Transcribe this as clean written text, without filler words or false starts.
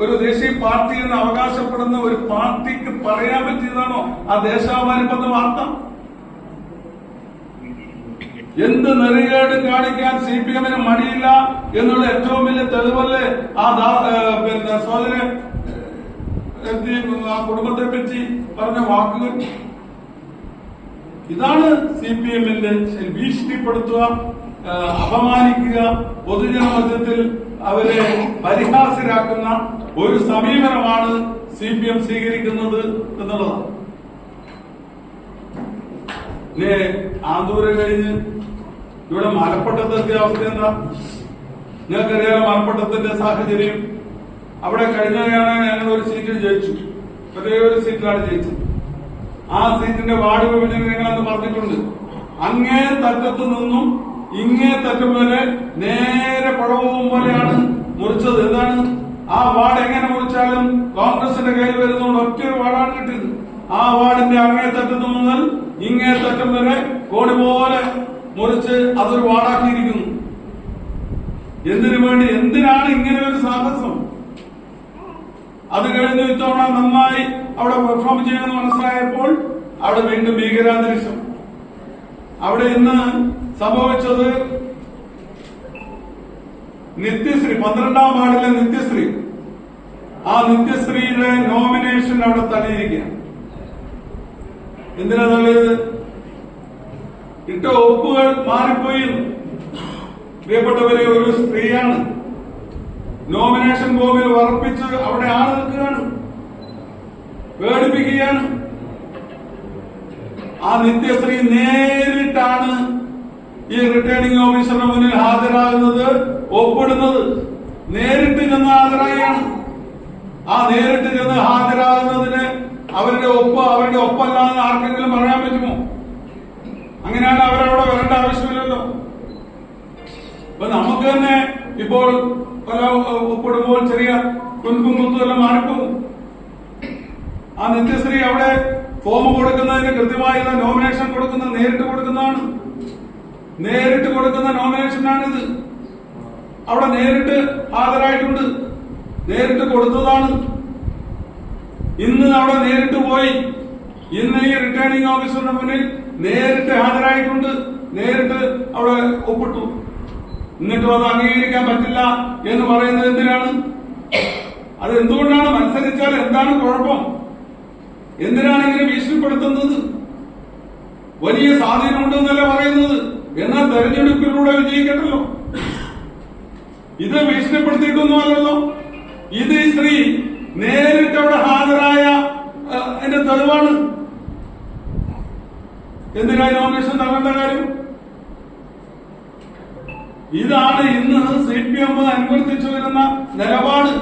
ഒരു ദേശീയ പാർട്ടി എന്ന് അവകാശപ്പെടുന്ന ഒരു പാർട്ടിക്ക് പറയാൻ പറ്റിയതാണോ ആ ദേശാഭിമാനിപ്പത്തെ വാർത്ത? എന്ത് നെറികേട് കാണിക്കാൻ CPM-ന് മടിയില്ല എന്നുള്ള ഏറ്റവും വലിയ തെളിവല്ലേ ആ സോദര ആ കുടുംബത്തെ പറ്റി പറഞ്ഞ വാക്കുകൾ. ഇതാണ് CPM-ന്റെ ഭീഷണിപ്പെടുത്തുക, അപമാനിക്കുക, പൊതുജനമധ്യത്തിൽ അവരെ പരിഹാസ്യരാക്കുന്ന ഒരു സമീപനമാണ് CPM സ്വീകരിക്കുന്നത് എന്നുള്ളതാണ്. ആന്തൂര് കഴിഞ്ഞ് ഇവിടെ മലപ്പട്ടത്തെത്തിയ അവസ്ഥ എന്താ? നിങ്ങൾക്കറിയാം മലപ്പട്ടത്തിന്റെ സാഹചര്യം. അവിടെ കഴിഞ്ഞാണ് ഞങ്ങൾ ഒരു സീറ്റിൽ ജയിച്ചു, ഒരേ ഒരു സീറ്റിലാണ് ജയിച്ചത്. ആ സീറ്റിന്റെ വാർഡ് വിഭജനം ഞങ്ങളന്ന് പറഞ്ഞിട്ടുണ്ട്. അങ്ങേ തറ്റത്തു നിന്നും ഇങ്ങേ തറ്റം വരെ നേരെ പഴവും പോലെയാണ് മുറിച്ചത്. എന്താണ് ആ വാർഡ്? എങ്ങനെ മുറിച്ചാലും കോൺഗ്രസിന്റെ കയ്യിൽ വരുന്നതുകൊണ്ട് ഒറ്റയൊരു വാർഡാണ് കിട്ടിയത്. ആ വാർഡിന്റെ അങ്ങേ തറ്റത്ത് മുതൽ ഇങ്ങേ തറ്റം വരെ കോടി പോലെ മുറിച്ച് അതൊരു വാർഡാക്കിയിരിക്കുന്നു. എന്തിനു വേണ്ടി? എന്തിനാണ് ഇങ്ങനെ ഒരു സാഹസം? അത് കഴിഞ്ഞ് ഇത്തവണ നന്നായി അവിടെ പെർഫോം ചെയ്യുമെന്ന് മനസ്സിലായപ്പോൾ അവിടെ വീണ്ടും ഭീകരാന്തരീക്ഷം. അവിടെ ഇന്ന് സംഭവിച്ചത് നിത്യശ്രീ 12ാം വാർഡിലെ നിത്യശ്രീ, ആ നിത്യശ്രീയുടെ നോമിനേഷൻ അവിടെ തള്ളിയിരിക്കുകയാണ്. എന്തിനാ തള്ളിയത്? ഇട്ട ഒപ്പുകൾ മാറിപ്പോയി. പ്രിയപ്പെട്ടവരെ, ഒരു സ്ത്രീയാണ് നോമിനേഷൻ ഫോമിൽ ഉറപ്പിച്ച് അവിടെ ആള് നിൽക്കുകയാണ്, പേടിപ്പിക്കുകയാണ്. ആ നിത്യശ്രീ നേരിട്ടാണ് ഈ റിട്ടേണിംഗ് ഓഫീസറുടെ മുന്നിൽ ഹാജരാകുന്നത്, ഒപ്പിടുന്നത്. നേരിട്ട് ചെന്ന് ഹാജരായാണ്. ആ നേരിട്ട് ചെന്ന് ഹാജരാകുന്നതിന് അവരുടെ ഒപ്പല്ലാന്ന് ആർക്കെങ്കിലും പറയാൻ പറ്റുമോ? അങ്ങനെയാണ് അവരവിടെ വരേണ്ട ആവശ്യമില്ലല്ലോ. അപ്പൊ നമുക്ക് തന്നെ ഇപ്പോൾ പല ഒപ്പിടുമ്പോൾ ചെറിയ കുൻപും കുത്തും എല്ലാം മാറിപ്പോകും. ആ നിത്യശ്രീ അവിടെ ഫോം കൊടുക്കുന്നതിന് കൃത്യമായുള്ള നോമിനേഷൻ കൊടുക്കുന്നത് നേരിട്ട് കൊടുക്കുന്നതാണ്. നേരിട്ട് കൊടുക്കുന്ന നോമിനേഷനാണിത്. അവിടെ നേരിട്ട് ഹാജരായിട്ടുണ്ട്, നേരിട്ട് കൊടുത്തതാണ്. ഇന്ന് അവിടെ നേരിട്ട് പോയി, ഇന്ന് ഈ റിട്ടേണിംഗ് ഓഫീസറുടെ മുന്നിൽ നേരിട്ട് ഹാജരായിട്ടുണ്ട്, നേരിട്ട് അവിടെ ഒപ്പിട്ടു. എന്നിട്ടും അത് അംഗീകരിക്കാൻ പറ്റില്ല എന്ന് പറയുന്നത് എന്തിനാണ്? അത് എന്തുകൊണ്ടാണ്? മത്സരിച്ചാൽ എന്താണ് കുഴപ്പം? എന്തിനാണ് ഇങ്ങനെ ഭീഷണിപ്പെടുത്തുന്നത്? വലിയ സ്വാധീനമുണ്ടെന്നല്ല പറയുന്നത്. എന്നാൽ തെരഞ്ഞെടുപ്പിലൂടെ വിജയിക്കട്ടല്ലോ. ഇത് ഭീഷണിപ്പെടുത്തിയിട്ടൊന്നും അല്ലല്ലോ. ഇത് ഈ സ്ത്രീ നേരിട്ട് അവിടെ ഹാജരായ എന്റെ തെളിവാണ്. എന്തിനായി നോമിനേഷൻ തള്ളേണ്ട കാര്യം? ഇതാണ് ഇന്ന് CPM അനുവർത്തിച്ചു വരുന്ന നിലപാട്.